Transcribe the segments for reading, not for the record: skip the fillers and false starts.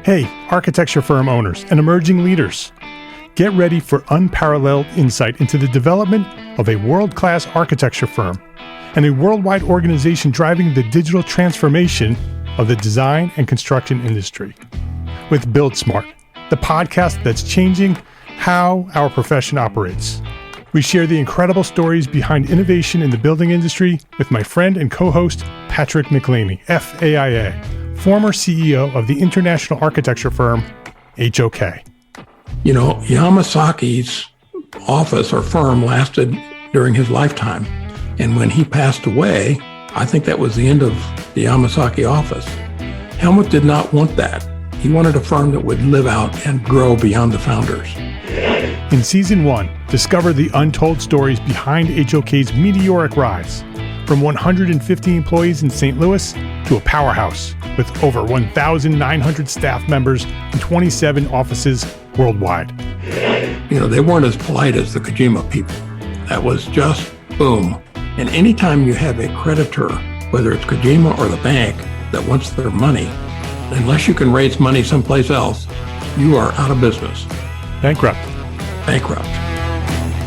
Hey, architecture firm owners and emerging leaders. Get ready for unparalleled insight into the development of a world-class architecture firm and a worldwide organization driving the digital transformation of the design and construction industry. With Build Smart, the podcast that's changing how our profession operates. We share the incredible stories behind innovation in the building industry with my friend and co-host, Patrick McLeamy, FAIA, former CEO of the international architecture firm, HOK. You know, Yamasaki's office or firm lasted during his lifetime. And when he passed away, I think that was the end of the Yamasaki office. Helmut did not want that. He wanted a firm that would live out and grow beyond the founders. In Season 1, discover the untold stories behind HOK's meteoric rise, from 150 employees in St. Louis to a powerhouse with over 1,900 staff members and 27 offices worldwide. You know, they weren't as polite as the Kojima people. That was just boom. And anytime you have a creditor, whether it's Kojima or the bank, that wants their money, unless you can raise money someplace else, you are out of business. Bankrupt.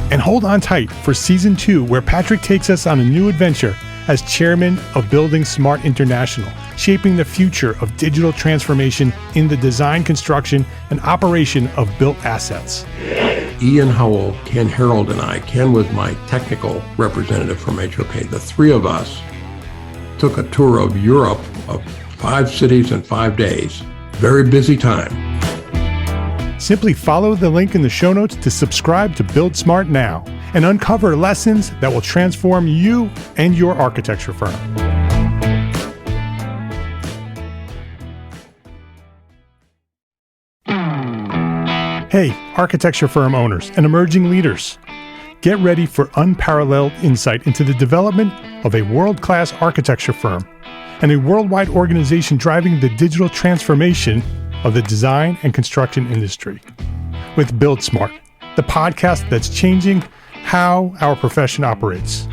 And hold on tight for Season 2, where Patrick takes us on a new adventure as chairman of Building Smart International, shaping the future of digital transformation in the design, construction, and operation of built assets. Ian Howell, Ken Harold, and I, Ken was my technical representative from HOK. The three of us took a tour of Europe of 5 cities in 5 days. Very busy time. Simply follow the link in the show notes to subscribe to Build Smart now and uncover lessons that will transform you and your architecture firm. Hey, architecture firm owners and emerging leaders. Get ready for unparalleled insight into the development of a world-class architecture firm and a worldwide organization driving the digital transformation of the design and construction industry. With Build Smart, the podcast that's changing how our profession operates.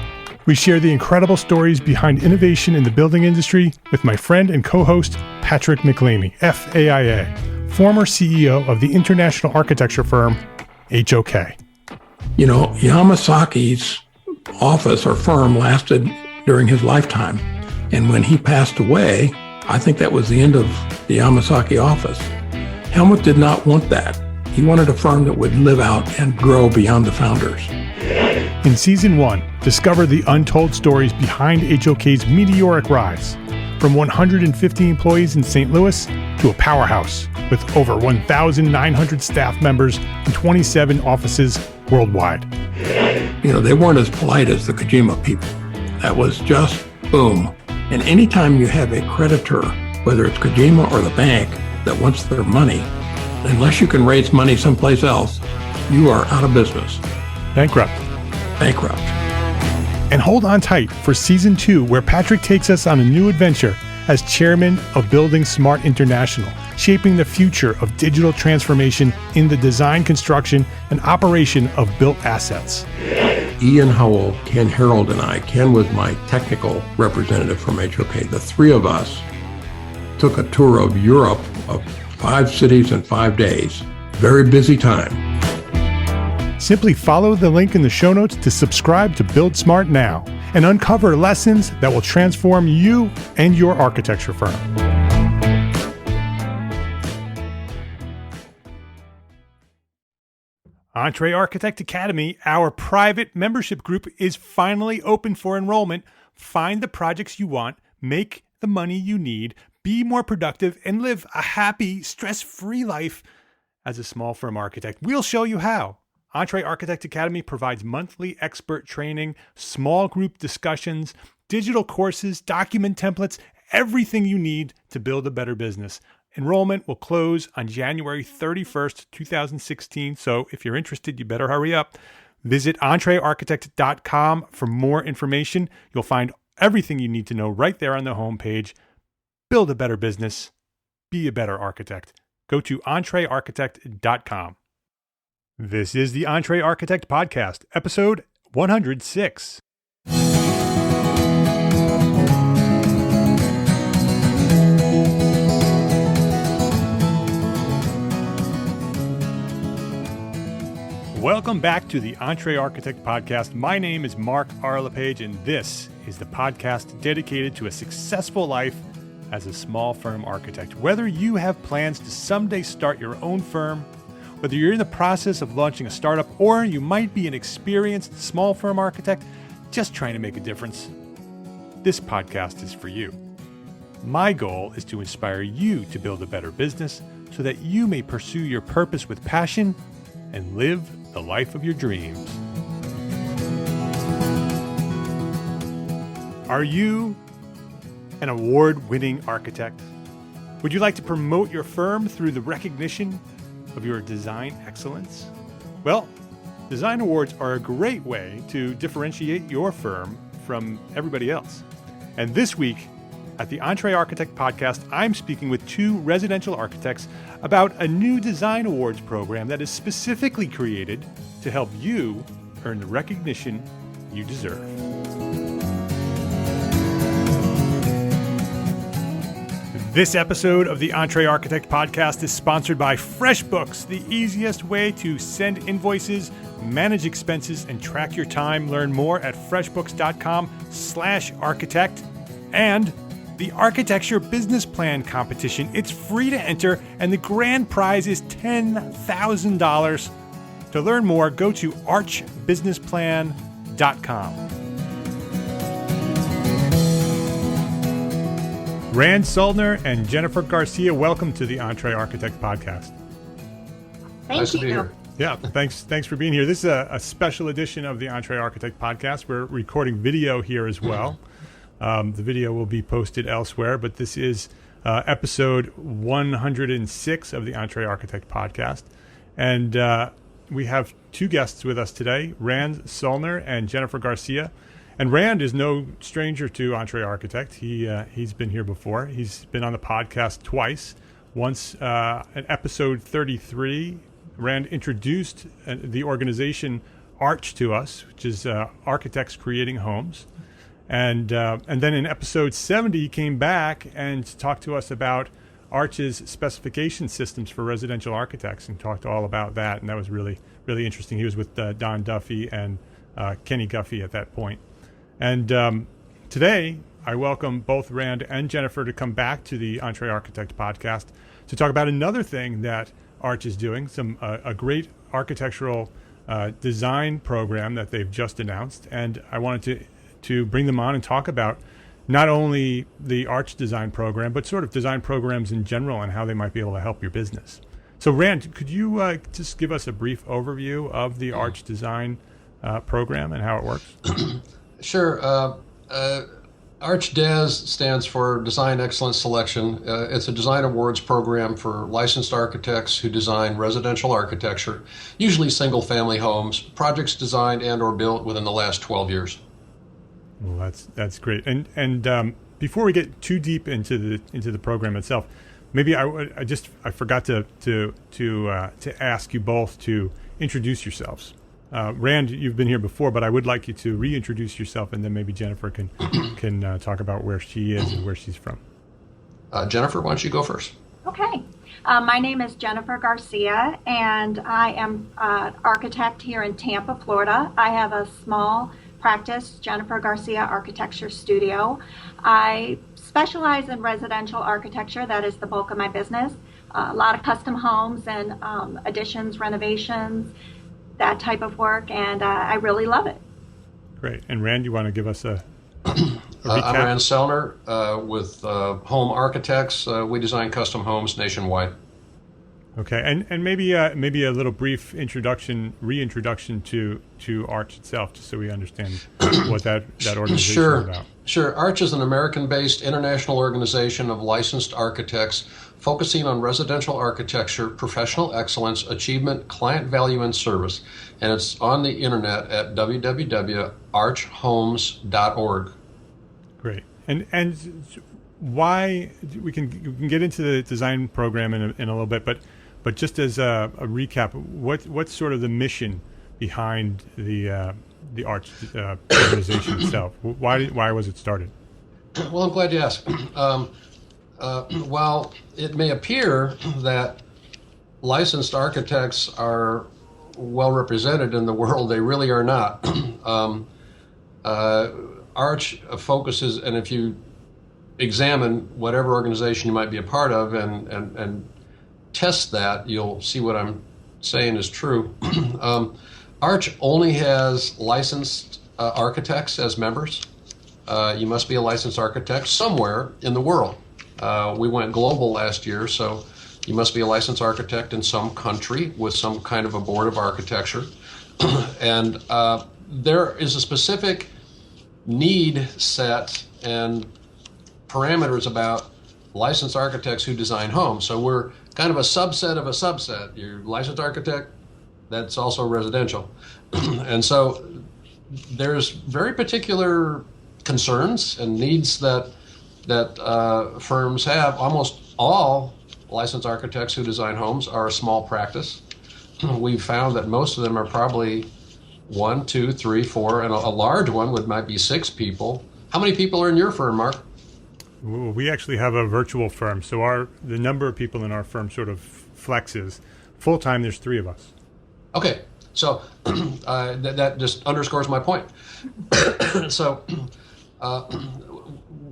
We share the incredible stories behind innovation in the building industry with my friend and co-host, Patrick McLeamy, FAIA, former CEO of the international architecture firm, HOK. You know, Yamasaki's office or firm lasted during his lifetime. And when he passed away, I think that was the end of the Yamasaki office. Helmut did not want that. He wanted a firm that would live out and grow beyond the founders. In Season 1, discover the untold stories behind HOK's meteoric rise, from 150 employees in St. Louis to a powerhouse with over 1,900 staff members and 27 offices worldwide. You know, they weren't as polite as the Kojima people. That was just boom. And anytime you have a creditor, whether it's Kojima or the bank, that wants their money, unless you can raise money someplace else, you are out of business. Bankrupt. And hold on tight for Season 2, where Patrick takes us on a new adventure as chairman of Building Smart International, shaping the future of digital transformation in the design, construction, and operation of built assets. Ian Howell, Ken Harold, and I, Ken was my technical representative from HOK. The three of us took a tour of Europe of 5 cities in 5 days. Very busy time. Simply follow the link in the show notes to subscribe to Build Smart now and uncover lessons that will transform you and your architecture firm. EntreArchitect Academy, our private membership group, is finally open for enrollment. Find the projects you want, make the money you need, be more productive, and live a happy, stress-free life as a small firm architect. We'll show you how. EntreArchitect Academy provides monthly expert training, small group discussions, digital courses, document templates, everything you need to build a better business. Enrollment will close on January 31st, 2016. So if you're interested, you better hurry up. Visit EntreArchitect.com for more information. You'll find everything you need to know right there on the homepage. Build a better business. Be a better architect. Go to EntreArchitect.com. This is the EntreArchitect Podcast, episode 106. Welcome back to the EntreArchitect Podcast. My name is Mark R. LePage, and this is the podcast dedicated to a successful life as a small firm architect. Whether you have plans to someday start your own firm, whether you're in the process of launching a startup, or you might be an experienced small firm architect just trying to make a difference, this podcast is for you. My goal is to inspire you to build a better business so that you may pursue your purpose with passion and live the life of your dreams. Are you an award-winning architect? Would you like to promote your firm through the recognition of your design excellence? Well, design awards are a great way to differentiate your firm from everybody else. And this week at the EntreArchitect Podcast, I'm speaking with two residential architects about a new design awards program that is specifically created to help you earn the recognition you deserve. This episode of the EntreArchitect Podcast is sponsored by FreshBooks, the easiest way to send invoices, manage expenses, and track your time. Learn more at freshbooks.com/architect. And the Architecture Business Plan Competition. It's free to enter, and the grand prize is $10,000. To learn more, go to archbusinessplan.com. Rand Sollner and Jennifer Garcia, welcome to the EntreArchitect Podcast. Nice to be here. Yeah, thanks for being here. This is a special edition of the EntreArchitect Podcast. We're recording video here as well. The video will be posted elsewhere, but this is episode 106 of the EntreArchitect Podcast. And we have two guests with us today, Rand Sollner and Jennifer Garcia. And Rand is no stranger to EntreArchitect. He's been here before. He's been on the podcast twice. Once at episode 33, Rand introduced the organization Arch to us, which is Architects Creating Homes. And then in episode 70, he came back and talked to us about Arch's specification systems for residential architects and talked all about that. And that was really, really interesting. He was with Don Duffy and Kenny Guffey at that point. And today, I welcome both Rand and Jennifer to come back to the EntreArchitect Podcast to talk about another thing that Arch is doing, a great architectural design program that they've just announced. And I wanted to bring them on and talk about not only the Arch design program, but sort of design programs in general and how they might be able to help your business. So Rand, could you just give us a brief overview of the Arch design program and how it works? Sure. Arch DES stands for Design Excellence Selection. It's a design awards program for licensed architects who design residential architecture, usually single-family homes, projects designed and or built within the last 12 years. Well, that's great. And before we get too deep into the program itself, maybe I forgot to ask you both to introduce yourselves. Rand, you've been here before, but I would like you to reintroduce yourself, and then maybe Jennifer can talk about where she is and where she's from. Jennifer, why don't you go first? Okay. My name is Jennifer Garcia, and I am an architect here in Tampa, Florida. I have a small practice, Jennifer Garcia Architecture Studio. I specialize in residential architecture. That is the bulk of my business. A lot of custom homes and additions, renovations, that type of work, and I really love it. Great. And Rand, you want to give us a recap? I'm Rand Sollner with Home Architects. We design custom homes nationwide. Okay, and maybe a little brief reintroduction to Arch itself, just so we understand what that organization is about. Sure. Arch is an American-based international organization of licensed architects focusing on residential architecture, professional excellence, achievement, client value, and service. And it's on the internet at www.archhomes.org. Great. And why we can get into the design program in a little bit, but just as a recap, what's sort of the mission behind the Arch organization itself? Why was it started? Well, I'm glad you asked. While it may appear that licensed architects are well represented in the world. They really are not. Arch focuses, and if you examine whatever organization you might be a part of and test that, you'll see what I'm saying is true. Arch only has licensed architects as members. You must be a licensed architect somewhere in the world. We went global last year, so you must be a licensed architect in some country with some kind of a board of architecture. And there is a specific need set and parameters about licensed architects who design homes. So we're kind of a subset of a subset. You're a licensed architect, that's also residential. And so there's very particular concerns and needs that firms have. Almost all licensed architects who design homes are a small practice. We've found that most of them are probably 1, 2, 3, 4, and a large one might be 6 people. How many people are in your firm, Mark? We actually have a virtual firm, so the number of people in our firm sort of flexes. Full time, there's 3 of us. Okay, so that just underscores my point. So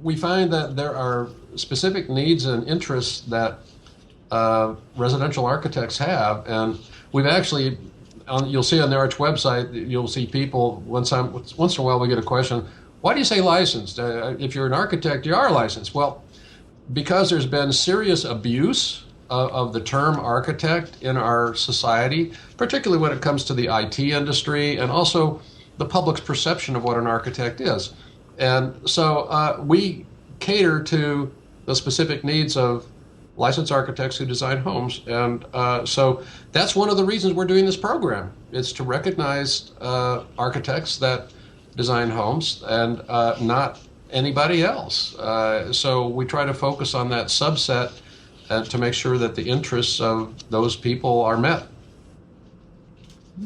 we find that there are specific needs and interests that residential architects have, and we've actually, you'll see on the Arch website, you'll see people, once in a while we get a question, why do you say licensed? If you're an architect, you are licensed. Well, because there's been serious abuse of the term architect in our society, particularly when it comes to the IT industry and also the public's perception of what an architect is. And so we cater to the specific needs of licensed architects who design homes. And so that's one of the reasons we're doing this program. It's to recognize architects that design homes and not anybody else. So we try to focus on that subset to make sure that the interests of those people are met.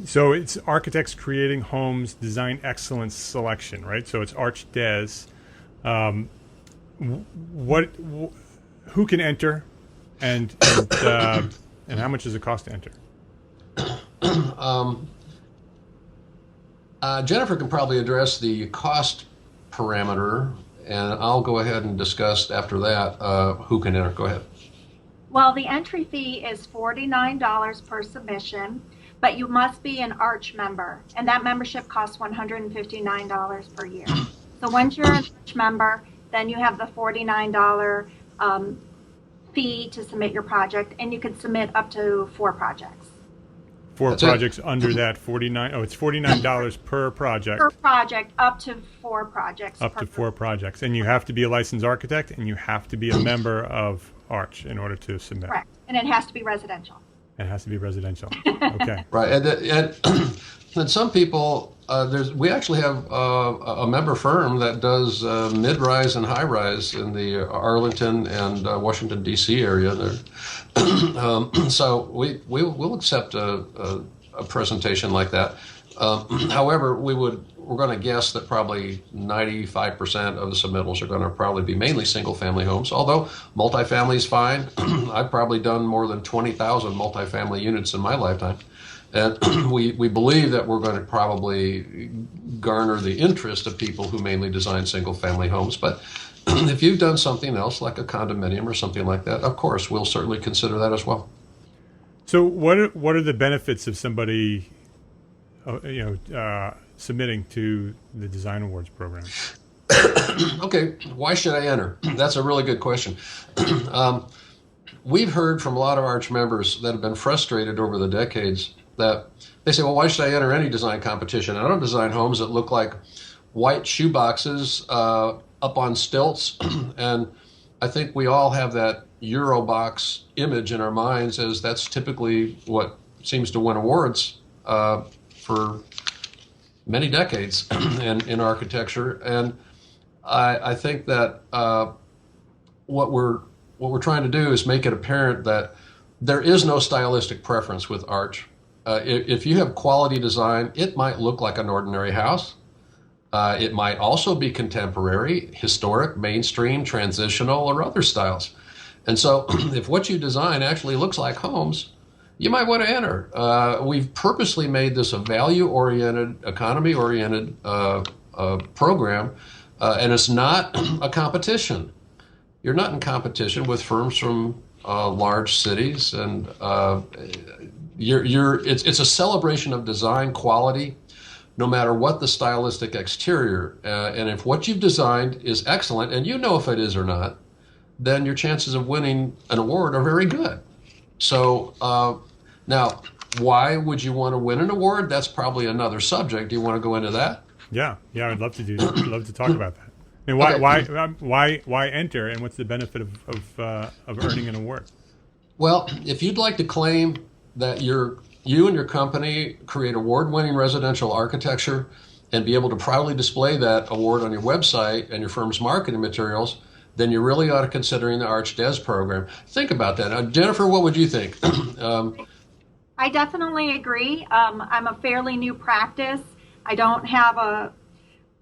So it's architects creating homes, design excellence selection, right? So it's Arch Des. Who can enter, and how much does it cost to enter? Jennifer can probably address the cost parameter, and I'll go ahead and discuss after that who can enter. Go ahead. Well, the entry fee is $49 per submission, but you must be an Arch member, and that membership costs $159 per year. So once you're an Arch member, then you have the $49 fee to submit your project, and you can submit up to 4 projects. 4 projects under that 49. Oh, it's $49 per project. Per project, up to 4 projects. Up to 4 projects, and you have to be a licensed architect, and you have to be a member of Arch in order to submit. Correct, and it has to be residential. It has to be residential. Okay. Right, and some people, we actually have a member firm that does mid-rise and high-rise in the Arlington and Washington, D.C. area. So we'll accept a presentation like that. However, we're going to guess that probably 95% of the submittals are going to probably be mainly single-family homes, although multifamily is fine. I've probably done more than 20,000 multifamily units in my lifetime. And we believe that we're going to probably garner the interest of people who mainly design single-family homes. But if you've done something else, like a condominium or something like that, of course, we'll certainly consider that as well. So what are the benefits of somebody submitting to the Design Awards program? Okay, why should I enter? That's a really good question. We've heard from a lot of Arch members that have been frustrated over the decades that they say, well, why should I enter any design competition? I don't design homes that look like white shoeboxes up on stilts. And I think we all have that Eurobox image in our minds, as that's typically what seems to win awards for many decades in architecture. And I think that what we're trying to do is make it apparent that there is no stylistic preference with Arch. If you have quality design, it might look like an ordinary house. It might also be contemporary, historic, mainstream, transitional, or other styles. And so if what you design actually looks like homes, you might want to enter. We've purposely made this a value-oriented, economy-oriented program, and it's not a competition. You're not in competition with firms from large cities, and it's a celebration of design quality, no matter what the stylistic exterior. And if what you've designed is excellent, and you know if it is or not, then your chances of winning an award are very good. So now, why would you want to win an award? That's probably another subject. Do you want to go into that? Yeah, I'd love to love to talk about that. I mean, why enter, and what's the benefit of earning an award? Well, if you'd like to claim that you and your company create award-winning residential architecture and be able to proudly display that award on your website and your firm's marketing materials, then you really ought to considering the ArchDes program. Think about that. Jennifer, what would you think? I definitely agree. I'm a fairly new practice. I don't have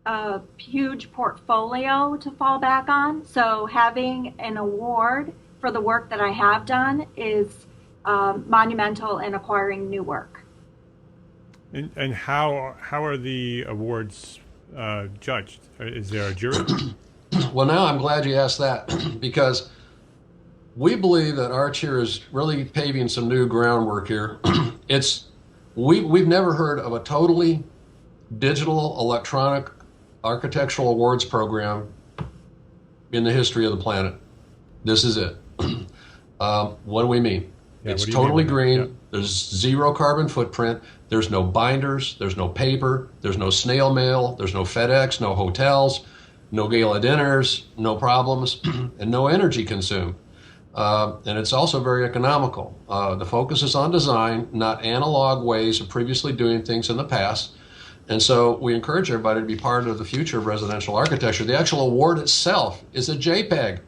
a huge portfolio to fall back on, so having an award for the work that I have done is monumental in acquiring new work. And how are the awards judged? Is there a jury? Well, now I'm glad you asked that, because we believe that Arch here is really paving some new groundwork here. We've never heard of a totally digital electronic architectural awards program in the history of the planet. This is it. What do we mean? Yeah, it's totally green. Yeah. There's zero carbon footprint. There's no binders. There's no paper. There's no snail mail. There's no FedEx, no hotels, no gala dinners, no problems, and no energy consumed. And it's also very economical. The focus is on design, not analog ways of previously doing things in the past. And so we encourage everybody to be part of the future of residential architecture. The actual award itself is a JPEG.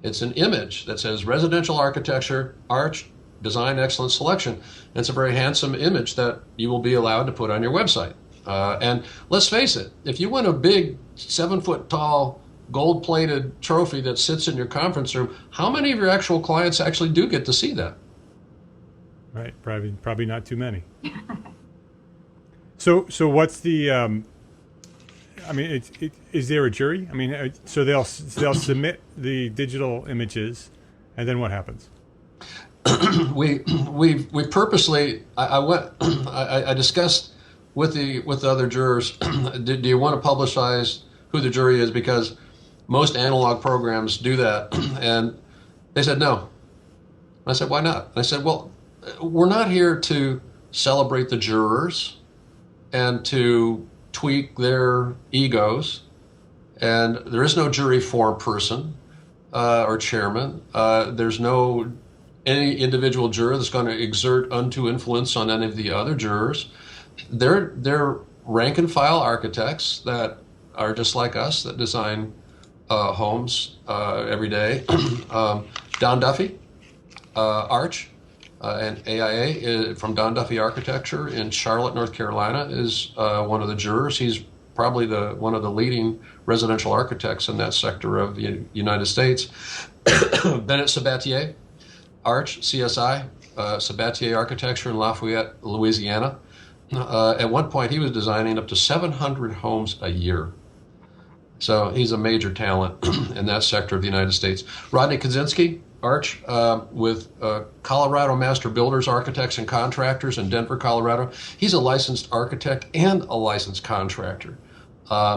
It's an image that says Residential Architecture, Arch, Design Excellence Selection. And it's a very handsome image that you will be allowed to put on your website. And let's face it, if you win a big 7-foot-tall gold-plated trophy that sits in your conference room, how many of your actual clients actually do get to see that? Right, probably not too many. So what's the? I mean, is there a jury? I mean, so they'll submit the digital images, and then what happens? we purposely I discussed with the other jurors. Do you want to publicize who the jury is, because most analog programs do that, and they said no. I said, why not? And I said, well, we're not here to celebrate the jurors and to tweak their egos, and there is no jury foreperson or chairman. There's no any individual juror that's going to exert undue influence on any of the other jurors. They're rank and file architects that are just like us, that design homes every day. Don Duffy, Arch, and AIA from Don Duffy Architecture in Charlotte, North Carolina, is one of the jurors. He's probably one of the leading residential architects in that sector of the United States. Bennett Sabatier, Arch, CSI, Sabatier Architecture in Lafayette, Louisiana. At one point, he was designing up to 700 homes a year. So he's a major talent in that sector of the United States. Rodney Kaczynski, Arch, with Colorado Master Builders, Architects, and Contractors in Denver, Colorado. He's a licensed architect and a licensed contractor.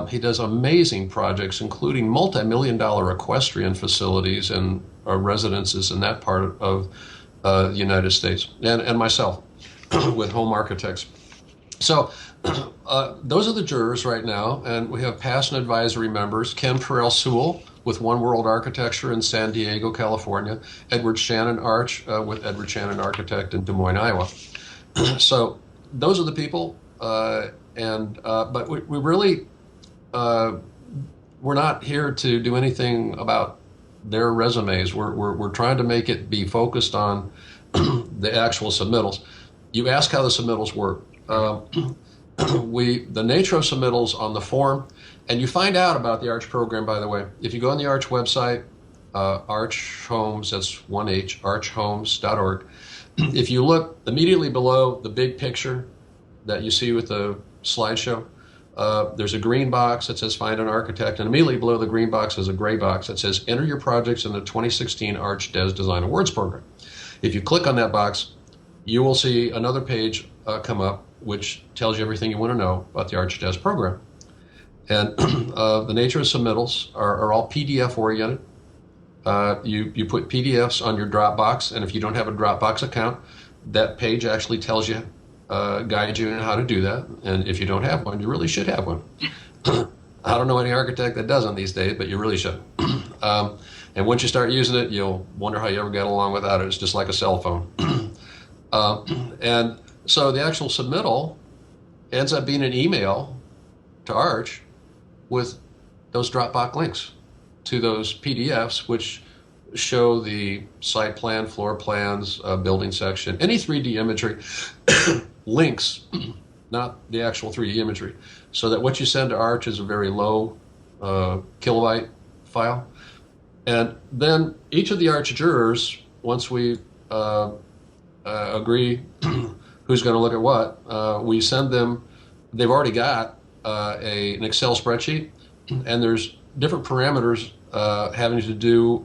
He does amazing projects, including multi-million-dollar equestrian facilities and residences in that part of the United States. And myself with Home Architects. So those are the jurors right now, and we have past and advisory members: Ken Farrell Sewell with One World Architecture in San Diego, California; Edward Shannon Arch with Edward Shannon Architect in Des Moines, Iowa. So those are the people, but we really we're not here to do anything about their resumes. We're trying to make it be focused on the actual submittals. You ask how the submittals work. The nature of submittals on the form, and you find out about the Arch program, by the way. If you go on the Arch website, Arch Homes, that's 1H, archhomes.org. If you look immediately below the big picture that you see with the slideshow, there's a green box that says Find an Architect, and immediately below the green box is a gray box that says Enter your projects in the 2016 Arch Des Design Awards program. If you click on that box, you will see another page come up which tells you everything you want to know about the Arch Des program. And the nature of submittals are all PDF oriented. You put PDFs on your Dropbox, and if you don't have a Dropbox account, that page actually tells you, guides you in how to do that. And if you don't have one, you really should have one. I don't know any architect that doesn't these days, but you really should. And once you start using it, you'll wonder how you ever got along without it. It's just like a cell phone. And so the actual submittal ends up being an email to Arch with those Dropbox links to those PDFs, which show the site plan, floor plans, building section, any 3D imagery, links, not the actual 3D imagery, so that what you send to Arch is a very low kilobyte file. And then each of the Arch jurors, once we agree who's going to look at what, we send them, they've already got an Excel spreadsheet, and there's different parameters having to do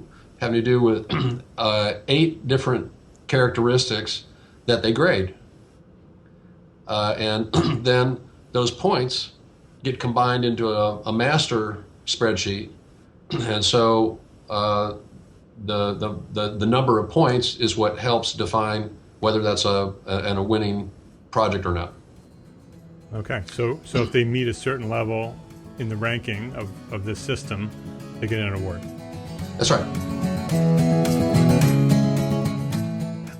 with 8 different characteristics that they grade. And then those points get combined into a master spreadsheet. And so the number of points is what helps define whether that's a winning project or not. Okay, so if they meet a certain level in the ranking of this system, they get an award. That's right.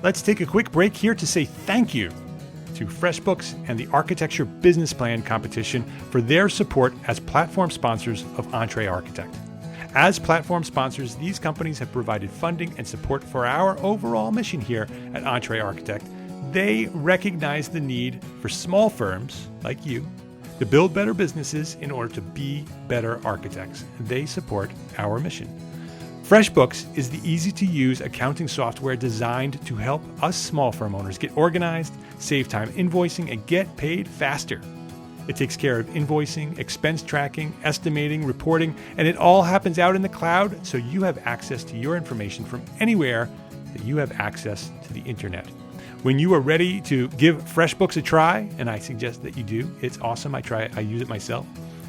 Let's take a quick break here to say thank you to FreshBooks and the Architecture Business Plan Competition for their support as platform sponsors of EntreArchitect. As platform sponsors, these companies have provided funding and support for our overall mission here at EntreArchitect. They recognize the need for small firms like you to build better businesses in order to be better architects. They support our mission. FreshBooks is the easy-to-use accounting software designed to help us small firm owners get organized, save time invoicing, and get paid faster. It takes care of invoicing, expense tracking, estimating, reporting, and it all happens out in the cloud, so you have access to your information from anywhere that you have access to the internet. When you are ready to give FreshBooks a try, and I suggest that you do, it's awesome. I use it myself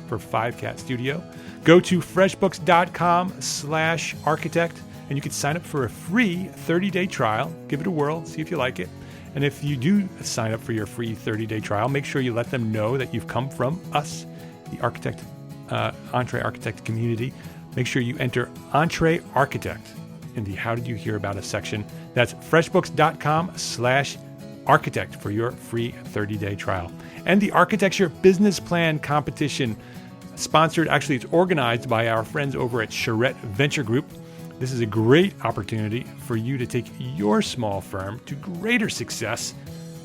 for 5Cat Studio. Go to freshbooks.com/architect, and you can sign up for a free 30-day trial. Give it a whirl, see if you like it. And if you do sign up for your free 30-day trial, make sure you let them know that you've come from us, the EntreArchitect community. Make sure you enter EntreArchitect in the How Did You Hear About Us section. That's freshbooks.com/architect for your free 30-day trial. And the Architecture Business Plan Competition, sponsored, actually it's organized by our friends over at Charette Venture Group. This is a great opportunity for you to take your small firm to greater success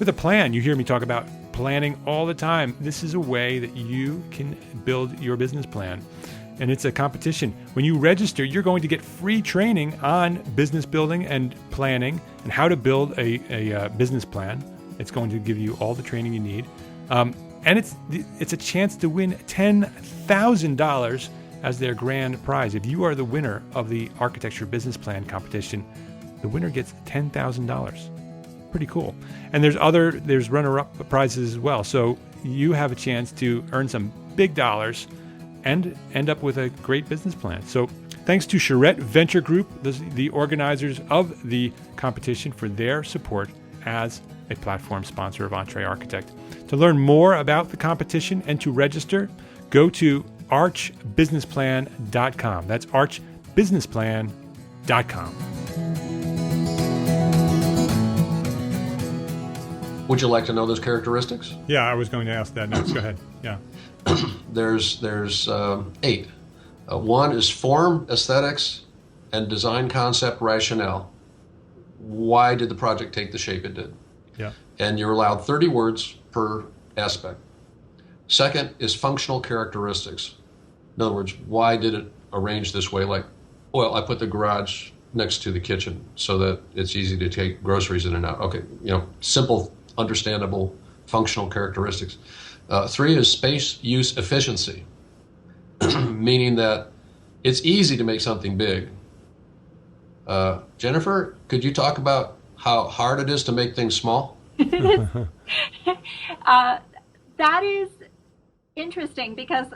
with a plan. You hear me talk about planning all the time. This is a way that you can build your business plan. And it's a competition. When you register, you're going to get free training on business building and planning and how to build a business plan. It's going to give you all the training you need. And it's a chance to win $10,000 as their grand prize. If you are the winner of the Architecture Business Plan Competition, the winner gets $10,000. Pretty cool. And there's runner-up prizes as well. So you have a chance to earn some big dollars and end up with a great business plan. So thanks to Charette Venture Group, the organizers of the competition, for their support as a platform sponsor of EntreArchitect. To learn more about the competition and to register, go to archbusinessplan.com. That's archbusinessplan.com. Would you like to know those characteristics? Yeah, I was going to ask that next. Go ahead. Yeah. There's 8. One is form, aesthetics, and design concept rationale. Why did the project take the shape it did? Yeah. And you're allowed 30 words per aspect. Second is functional characteristics. In other words, why did it arrange this way, like Well, I put the garage next to the kitchen so that it's easy to take groceries in and out. Okay, simple, understandable, functional characteristics. 3 is space use efficiency, meaning that it's easy to make something big. Jennifer, could you talk about how hard it is to make things small? That is interesting because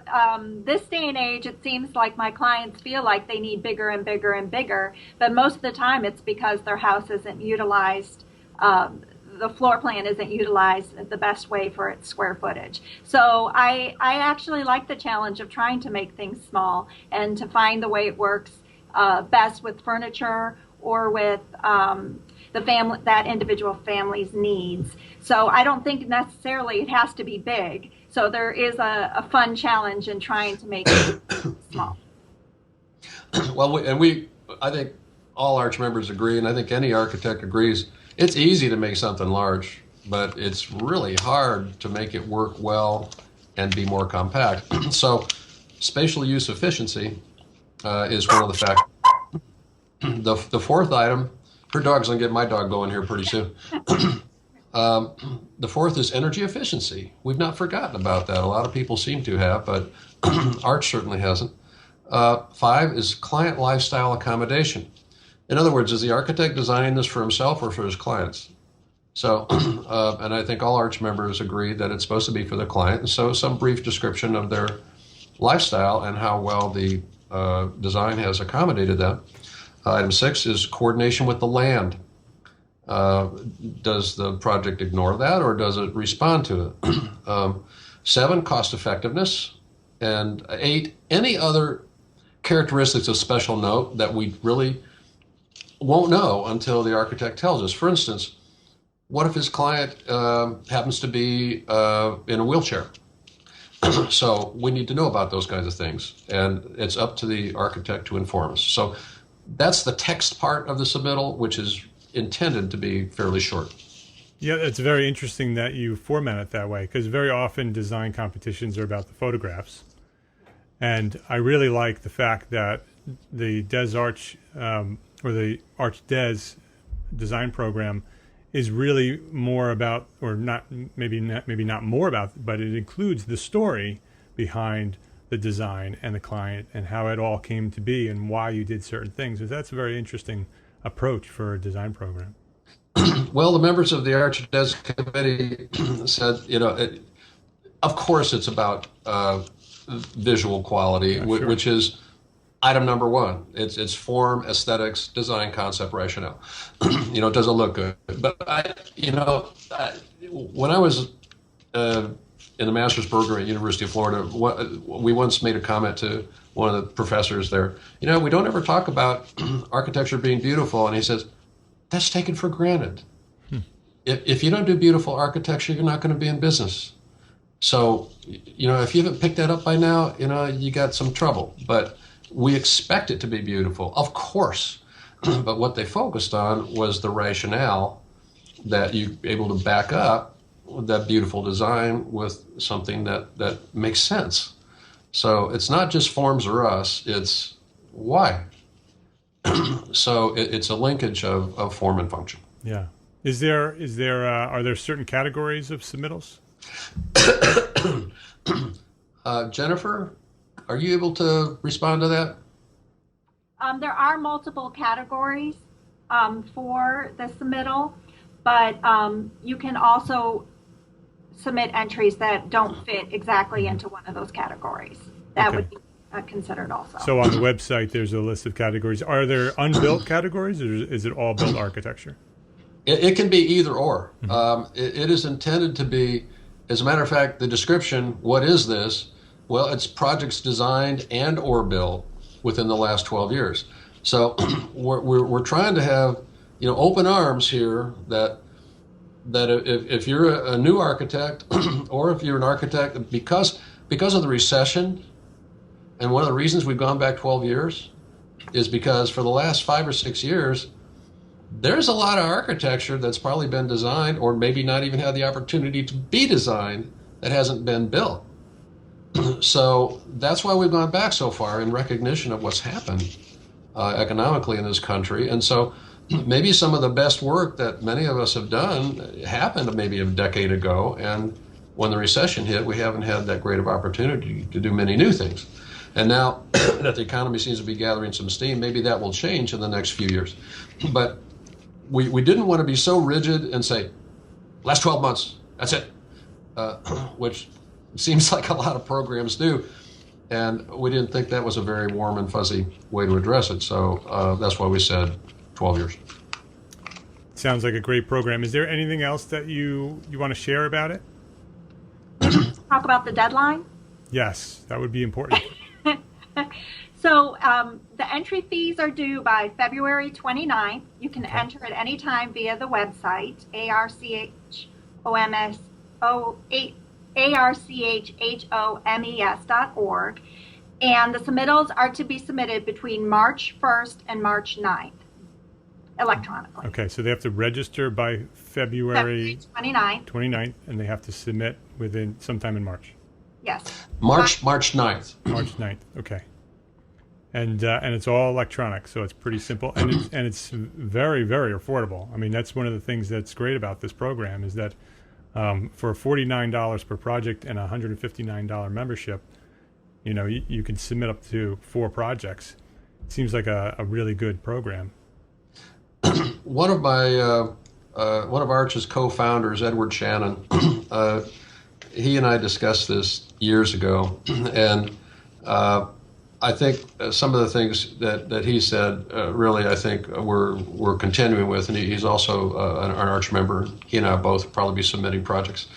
this day and age, it seems like my clients feel like they need bigger and bigger and bigger, but most of the time it's because their house isn't utilized, the floor plan isn't utilized the best way for its square footage. So I actually like the challenge of trying to make things small and to find the way it works best with furniture or with that individual family's needs. So I don't think necessarily it has to be big. So there is a fun challenge in trying to make it small. Well, I think all Arch members agree, and I think any architect agrees, it's easy to make something large, but it's really hard to make it work well and be more compact. So spatial use efficiency is one of the factors. The fourth item, her dog's going to get my dog going here pretty soon. The fourth is energy efficiency. We've not forgotten about that. A lot of people seem to have, but Arch certainly hasn't. 5 is client lifestyle accommodation. In other words, is the architect designing this for himself or for his clients? So, and I think all Arch members agree that it's supposed to be for the client. And so some brief description of their lifestyle and how well the design has accommodated that. Item 6 is coordination with the land. Does the project ignore that or does it respond to it? 7, cost effectiveness. And 8, any other characteristics of special note that we really won't know until the architect tells us. For instance, what if his client happens to be in a wheelchair? So we need to know about those kinds of things, and it's up to the architect to inform us. So that's the text part of the submittal, which is intended to be fairly short. Yeah, it's very interesting that you format it that way, because very often design competitions are about the photographs. And I really like the fact that the Des Arch or the Arch Des design program is really more about, or not, maybe not more about, but it includes the story behind the design and the client and how it all came to be and why you did certain things. So that's a very interesting approach for a design program. Well, the members of the Arch Des committee said, of course it's about visual quality, sure. Which is item number 1. It's form, aesthetics, design, concept, rationale. Does it look good? But when I was in the master's program at University of Florida, we once made a comment to one of the professors there. We don't ever talk about architecture being beautiful, and he says that's taken for granted. If you don't do beautiful architecture, you're not going to be in business. So, if you haven't picked that up by now, you got some trouble. But we expect it to be beautiful, of course. But what they focused on was the rationale that you're able to back up that beautiful design with something that makes sense. So it's not just forms or us, it's why. So it's a linkage of form and function. Yeah. Are there certain categories of submittals? Jennifer, are you able to respond to that? There are multiple categories for the submittal, but you can also submit entries that don't fit exactly into one of those categories. That would be considered also. So on the website, there's a list of categories. Are there unbuilt categories, or is it all built architecture? It can be either or. It is intended to be, as a matter of fact, the description, what is this? Well, it's projects designed and or built within the last 12 years. So we're trying to have open arms here that if you're a new architect or if you're an architect, because of the recession, and one of the reasons we've gone back 12 years is because for the last 5 or 6 years, there's a lot of architecture that's probably been designed or maybe not even had the opportunity to be designed that hasn't been built. So that's why we've gone back so far in recognition of what's happened. economically in this country. And so maybe some of the best work that many of us have done happened maybe a decade ago. And when the recession hit, we haven't had that great of opportunity to do many new things. And now that the economy seems to be gathering some steam, maybe that will change in the next few years. But we didn't want to be so rigid and say, last 12 months, that's it, which seems like a lot of programs do. And we didn't think that was a very warm and fuzzy way to address it. So that's why we said 12 years. Sounds like a great program. Is there anything else that you want to share about it? Talk about the deadline? Yes, that would be important. So the entry fees are due by February 29th. You can enter at any time via the website, archhomes.org. And the submittals are to be submitted between March 1st and March 9th electronically. Okay, so they have to register by February 29th, and they have to submit within sometime in March. Yes. March 9th. March 9th, okay. And it's all electronic, so it's pretty simple, and it's very, very affordable. I mean, that's one of the things that's great about this program is that for $49 per project and a $159 membership, you can submit up to 4 projects. It seems like a really good program. One of Arch's co-founders, Edward Shannon, he and I discussed this years ago, and I think some of the things that he said really, I think we're continuing with, and he's also an Arch member. He and I both probably be submitting projects.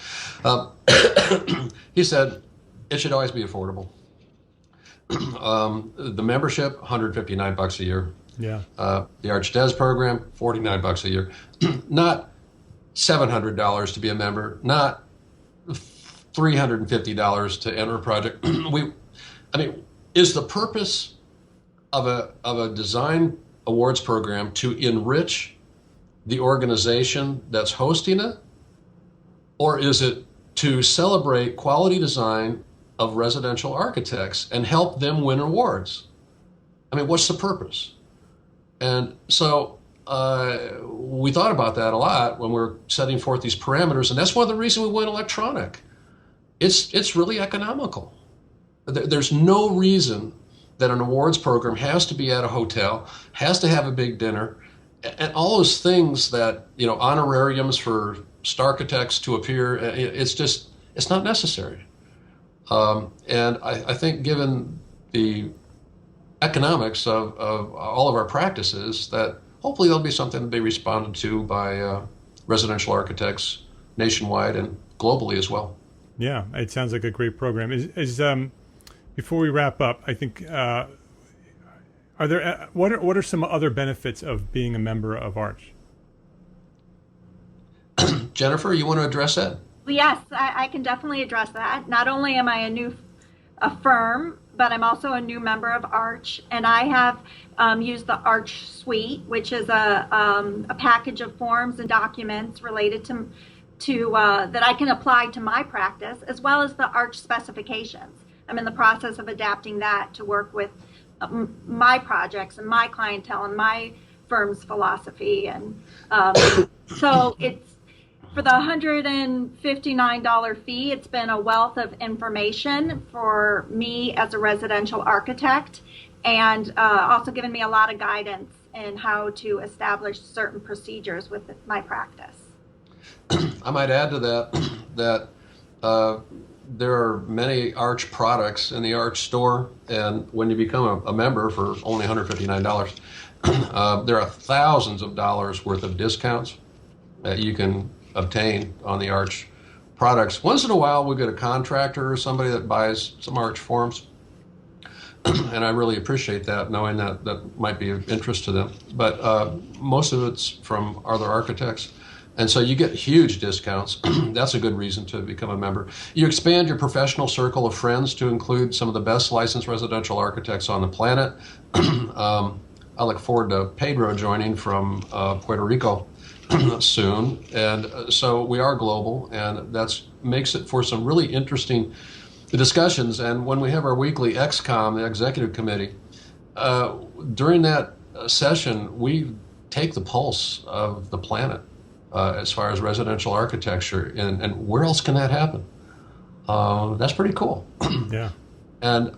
He said it should always be affordable. The membership, $159 a year. Yeah. The Arch Des program, $49 a year. Not $700 to be a member. Not $350 to enter a project. Is the purpose of a design awards program to enrich the organization that's hosting it, or is it to celebrate quality design of residential architects and help them win awards? What's the purpose? And so we thought about that a lot when we're setting forth these parameters, and that's one of the reasons we went electronic. It's really economical. There's no reason that an awards program has to be at a hotel, has to have a big dinner, and all those things that, honorariums for star architects to appear, it's not necessary. And I think given the economics of all of our practices, that hopefully there'll be something to be responded to by residential architects nationwide and globally as well. Yeah, it sounds like a great program. Before we wrap up, I think what are some other benefits of being a member of Arch? Jennifer, you want to address that? Yes, I can definitely address that. Not only am I a firm, but I'm also a new member of Arch, and I have used the Arch Suite, which is a package of forms and documents related to that I can apply to my practice, as well as the Arch specifications. I'm in the process of adapting that to work with my projects and my clientele and my firm's philosophy. And so it's for the $159 fee, it's been a wealth of information for me as a residential architect, and also given me a lot of guidance in how to establish certain procedures with my practice. I might add to that there are many Arch products in the Arch store, and when you become a member for only $159, there are thousands of dollars worth of discounts that you can obtain on the Arch products. Once in a while, we get a contractor or somebody that buys some Arch forms, and I really appreciate that, knowing that might be of interest to them. But most of it's from other architects. And so you get huge discounts. That's a good reason to become a member. You expand your professional circle of friends to include some of the best licensed residential architects on the planet. I look forward to Pedro joining from Puerto Rico soon. And so we are global, and that makes it for some really interesting discussions. And when we have our weekly XCOM, the executive committee, during that session, we take the pulse of the planet as far as residential architecture, and where else can that happen? That's pretty cool. Yeah. And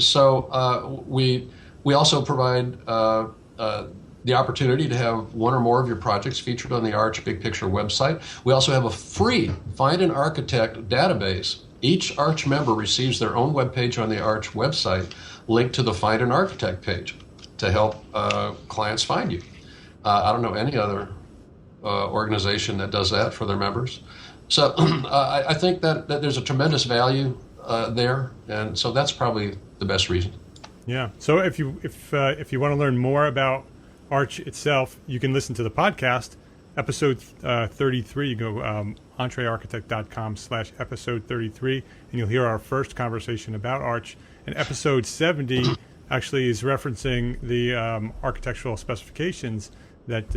so we also provide the opportunity to have one or more of your projects featured on the Arch Big Picture website. We also have a free Find an Architect database. Each Arch member receives their own webpage on the Arch website linked to the Find an Architect page to help clients find you. I don't know any other organization that does that for their members. So I think that there's a tremendous value there, and so that's probably the best reason. Yeah. So if you want to learn more about Arch itself, you can listen to the podcast, episode 33. You go EntreArchitect.com/episode 33, and you'll hear our first conversation about Arch. And episode 70 actually is referencing the architectural specifications that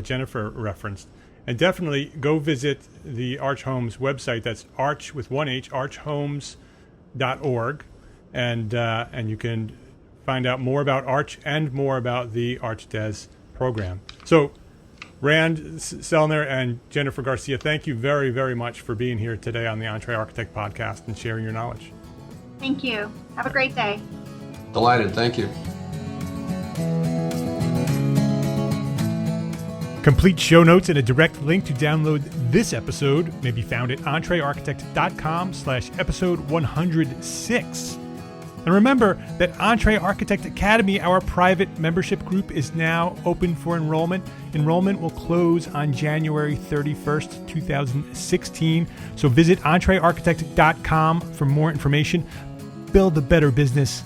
Jennifer referenced. And definitely go visit the Arch Homes website. That's Arch with one H, archhomes.org, and you can find out more about Arch and more about the ArchDes program. So, Rand Selner and Jennifer Garcia, thank you very, very much for being here today on the EntreArchitect Podcast and sharing your knowledge. Thank you. Have a great day. Delighted. Thank you. Complete show notes and a direct link to download this episode may be found at EntreArchitect.com/episode 106. And remember that EntreArchitect Academy, our private membership group, is now open for enrollment. Enrollment will close on January 31st, 2016. So visit EntreArchitect.com for more information. Build a better business.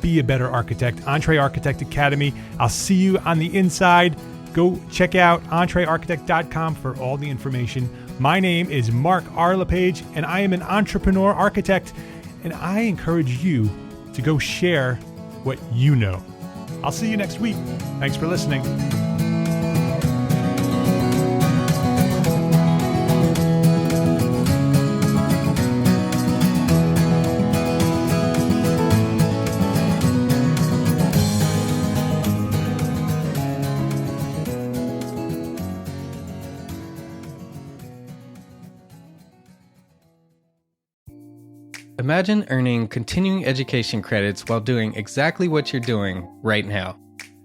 Be a better architect. EntreArchitect Academy. I'll see you on the inside. Go check out EntreArchitect.com for all the information. My name is Mark R. LePage, and I am an entrepreneur architect, and I encourage you to go share what you know. I'll see you next week. Thanks for listening. Imagine earning continuing education credits while doing exactly what you're doing right now.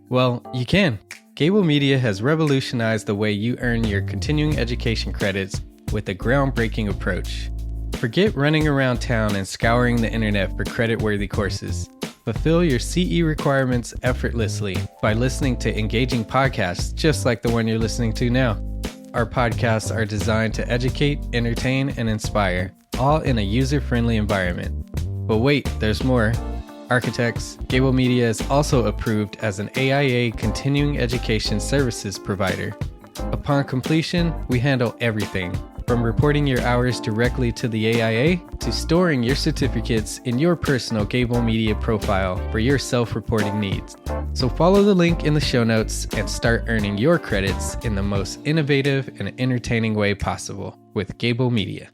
Well, you can. Gable Media has revolutionized the way you earn your continuing education credits with a groundbreaking approach. Forget running around town and scouring the internet for credit-worthy courses. Fulfill your CE requirements effortlessly by listening to engaging podcasts just like the one you're listening to now. Our podcasts are designed to educate, entertain, and inspire, all in a user-friendly environment. But wait, there's more. Architects, Gable Media is also approved as an AIA continuing education services provider. Upon completion, we handle everything, from reporting your hours directly to the AIA to storing your certificates in your personal Gable Media profile for your self-reporting needs. So follow the link in the show notes and start earning your credits in the most innovative and entertaining way possible with Gable Media.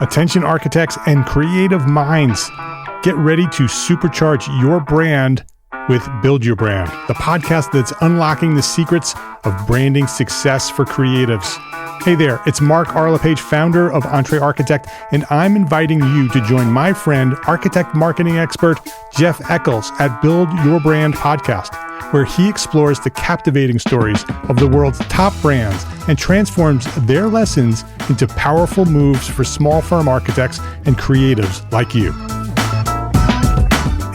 Attention architects and creative minds, get ready to supercharge your brand with Build Your Brand, the podcast that's unlocking the secrets of branding success for creatives. Hey there, it's Mark R. LePage, founder of EntreArchitect, and I'm inviting you to join my friend, architect marketing expert Jeff Eccles at Build Your Brand podcast, where he explores the captivating stories of the world's top brands and transforms their lessons into powerful moves for small firm architects and creatives like you.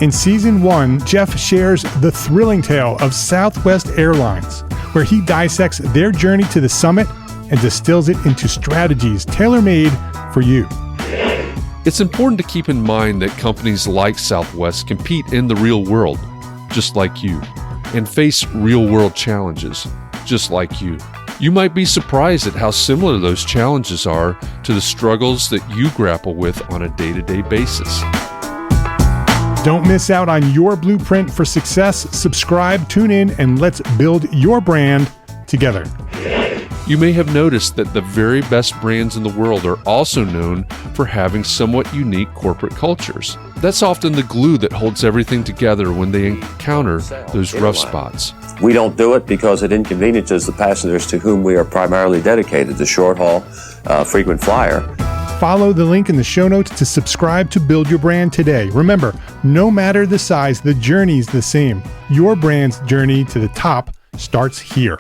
In Season 1, Jeff shares the thrilling tale of Southwest Airlines, where he dissects their journey to the summit and distills it into strategies tailor-made for you. It's important to keep in mind that companies like Southwest compete in the real world, just like you, and face real-world challenges, just like you. You might be surprised at how similar those challenges are to the struggles that you grapple with on a day-to-day basis. Don't miss out on your blueprint for success. Subscribe, tune in, and let's build your brand together. You may have noticed that the very best brands in the world are also known for having somewhat unique corporate cultures. That's often the glue that holds everything together when they encounter those rough spots. We don't do it because it inconveniences the passengers to whom we are primarily dedicated, the short haul, frequent flyer. Follow the link in the show notes to subscribe to Build Your Brand today. Remember, no matter the size, the journey's the same. Your brand's journey to the top starts here.